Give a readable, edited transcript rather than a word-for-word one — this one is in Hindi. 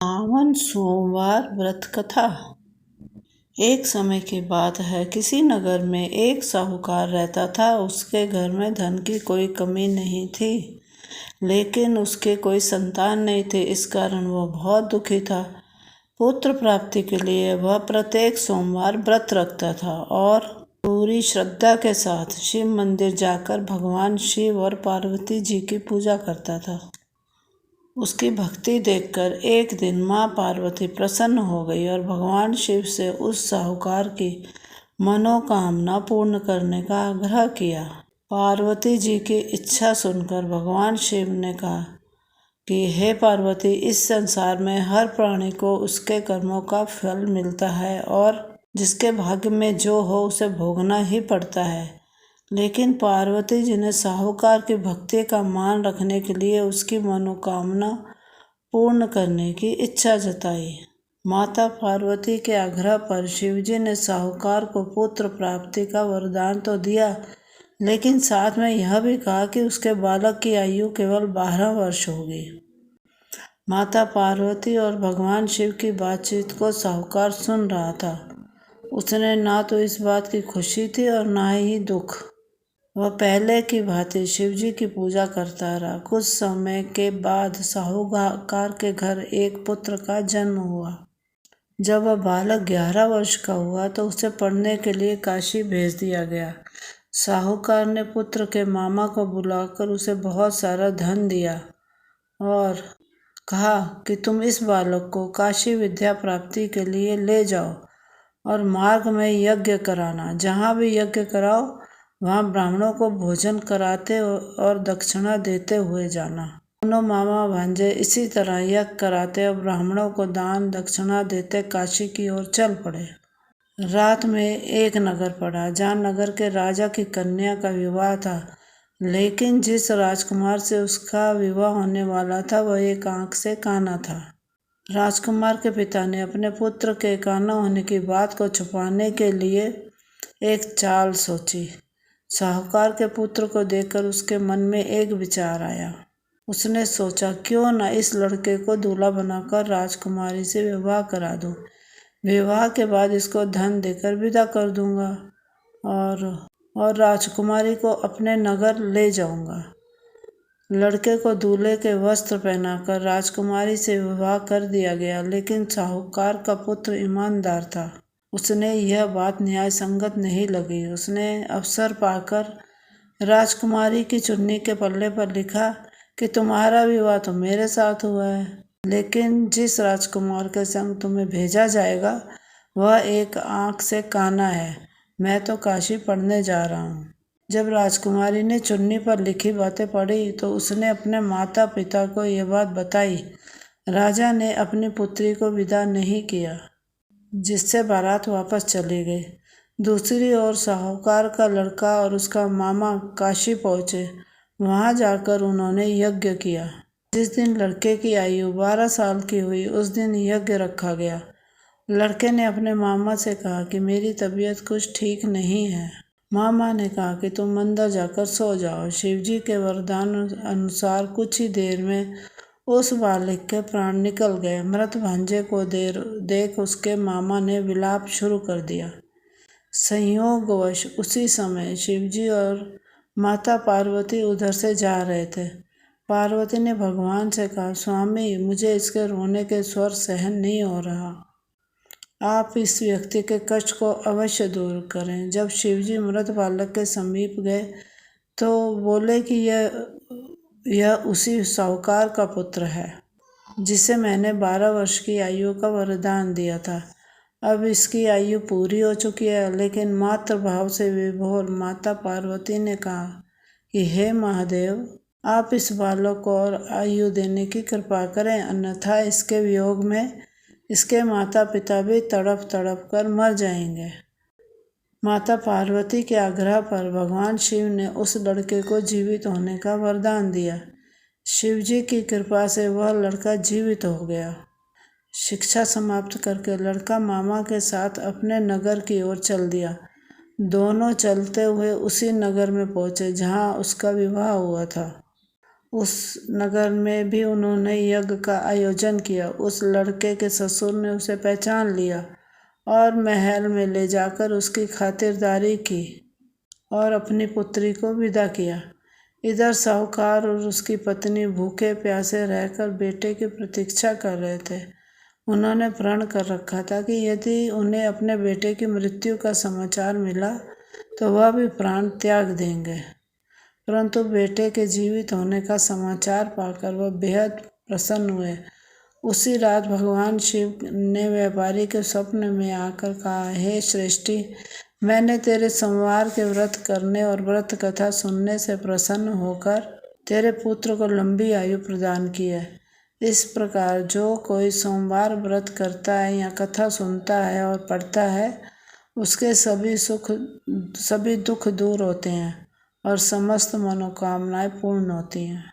श्रावण सोमवार व्रत कथा। एक समय की बात है, किसी नगर में एक साहूकार रहता था। उसके घर में धन की कोई कमी नहीं थी, लेकिन उसके कोई संतान नहीं थे। इस कारण वह बहुत दुखी था। पुत्र प्राप्ति के लिए वह प्रत्येक सोमवार व्रत रखता था और पूरी श्रद्धा के साथ शिव मंदिर जाकर भगवान शिव और पार्वती जी की पूजा करता था। उसकी भक्ति देखकर एक दिन माँ पार्वती प्रसन्न हो गई और भगवान शिव से उस साहूकार की मनोकामना पूर्ण करने का आग्रह किया। पार्वती जी की इच्छा सुनकर भगवान शिव ने कहा कि हे पार्वती, इस संसार में हर प्राणी को उसके कर्मों का फल मिलता है और जिसके भाग्य में जो हो उसे भोगना ही पड़ता है। लेकिन पार्वती जी ने साहूकार की भक्ति का मान रखने के लिए उसकी मनोकामना पूर्ण करने की इच्छा जताई। माता पार्वती के आग्रह पर शिवजी ने साहूकार को पुत्र प्राप्ति का वरदान तो दिया, लेकिन साथ में यह भी कहा कि उसके बालक की आयु केवल 12 वर्ष होगी। माता पार्वती और भगवान शिव की बातचीत को साहूकार सुन रहा था। उसने ना तो इस बात की खुशी थी और ना ही दुख। वह पहले की भांति शिवजी की पूजा करता रहा। कुछ समय के बाद साहूकार के घर एक पुत्र का जन्म हुआ। जब वह बालक 11 वर्ष का हुआ तो उसे पढ़ने के लिए काशी भेज दिया गया। साहूकार ने पुत्र के मामा को बुलाकर उसे बहुत सारा धन दिया और कहा कि तुम इस बालक को काशी विद्या प्राप्ति के लिए ले जाओ और मार्ग में यज्ञ कराना। जहाँ भी यज्ञ कराओ वहाँ ब्राह्मणों को भोजन कराते और दक्षिणा देते हुए जाना। दोनों मामा भांजे इसी तरह यज्ञ कराते और ब्राह्मणों को दान दक्षिणा देते काशी की ओर चल पड़े। रात में एक नगर पड़ा जहाँ नगर के राजा की कन्या का विवाह था, लेकिन जिस राजकुमार से उसका विवाह होने वाला था वह एक आंख से काना था। राजकुमार के पिता ने अपने पुत्र के काना होने की बात को छुपाने के लिए एक चाल सोची। साहूकार के पुत्र को देखकर उसके मन में एक विचार आया। उसने सोचा, क्यों न इस लड़के को दूल्हा बनाकर राजकुमारी से विवाह करा दूं। विवाह के बाद इसको धन देकर विदा कर दूंगा और राजकुमारी को अपने नगर ले जाऊंगा। लड़के को दूल्हे के वस्त्र पहनाकर राजकुमारी से विवाह कर दिया गया, लेकिन साहूकार का पुत्र ईमानदार था। उसने यह बात न्याय संगत नहीं लगी। उसने अवसर पाकर राजकुमारी की चुन्नी के पल्ले पर लिखा कि तुम्हारा विवाह तो मेरे साथ हुआ है, लेकिन जिस राजकुमार के संग तुम्हें भेजा जाएगा वह एक आंख से काना है। मैं तो काशी पढ़ने जा रहा हूँ। जब राजकुमारी ने चुन्नी पर लिखी बातें पढ़ी तो उसने अपने माता पिता को यह बात बताई। राजा ने अपनी पुत्री को विदा नहीं किया, जिससे बारात वापस चली गई। दूसरी ओर साहूकार का लड़का और उसका मामा काशी पहुंचे। वहां जाकर उन्होंने यज्ञ किया। जिस दिन लड़के की आयु 12 साल की हुई उस दिन यज्ञ रखा गया। लड़के ने अपने मामा से कहा कि मेरी तबीयत कुछ ठीक नहीं है। मामा ने कहा कि तुम मंदिर जाकर सो जाओ। शिवजी के वरदान अनुसार कुछ ही देर में उस बालक के प्राण निकल गए। मृत भांजे को देख उसके मामा ने विलाप शुरू कर दिया। संयोगवश उसी समय शिवजी और माता पार्वती उधर से जा रहे थे। पार्वती ने भगवान से कहा, स्वामी, मुझे इसके रोने के स्वर सहन नहीं हो रहा। आप इस व्यक्ति के कष्ट को अवश्य दूर करें। जब शिवजी मृत बालक के समीप गए तो बोले कि यह उसी साहूकार का पुत्र है जिसे मैंने 12 वर्ष की आयु का वरदान दिया था। अब इसकी आयु पूरी हो चुकी है। लेकिन मातृ भाव से विभोर माता पार्वती ने कहा कि हे महादेव, आप इस बालक को और आयु देने की कृपा करें, अन्यथा इसके वियोग में इसके माता पिता भी तड़प तड़प कर मर जाएंगे। माता पार्वती के आग्रह पर भगवान शिव ने उस लड़के को जीवित होने का वरदान दिया। शिवजी की कृपा से वह लड़का जीवित हो गया। शिक्षा समाप्त करके लड़का मामा के साथ अपने नगर की ओर चल दिया। दोनों चलते हुए उसी नगर में पहुंचे जहां उसका विवाह हुआ था। उस नगर में भी उन्होंने यज्ञ का आयोजन किया। उस लड़के के ससुर ने उसे पहचान लिया और महल में ले जाकर उसकी खातिरदारी की और अपनी पुत्री को विदा किया। इधर साहूकार और उसकी पत्नी भूखे प्यासे रहकर बेटे की प्रतीक्षा कर रहे थे। उन्होंने प्रण कर रखा था कि यदि उन्हें अपने बेटे की मृत्यु का समाचार मिला तो वह भी प्राण त्याग देंगे। परंतु बेटे के जीवित होने का समाचार पाकर वह बेहद प्रसन्न हुए। उसी रात भगवान शिव ने व्यापारी के स्वप्न में आकर कहा, हे श्रेष्ठी, मैंने तेरे सोमवार के व्रत करने और व्रत कथा सुनने से प्रसन्न होकर तेरे पुत्र को लंबी आयु प्रदान की है। इस प्रकार जो कोई सोमवार व्रत करता है या कथा सुनता है और पढ़ता है, उसके सभी दुख दूर होते हैं और समस्त मनोकामनाएं पूर्ण होती हैं।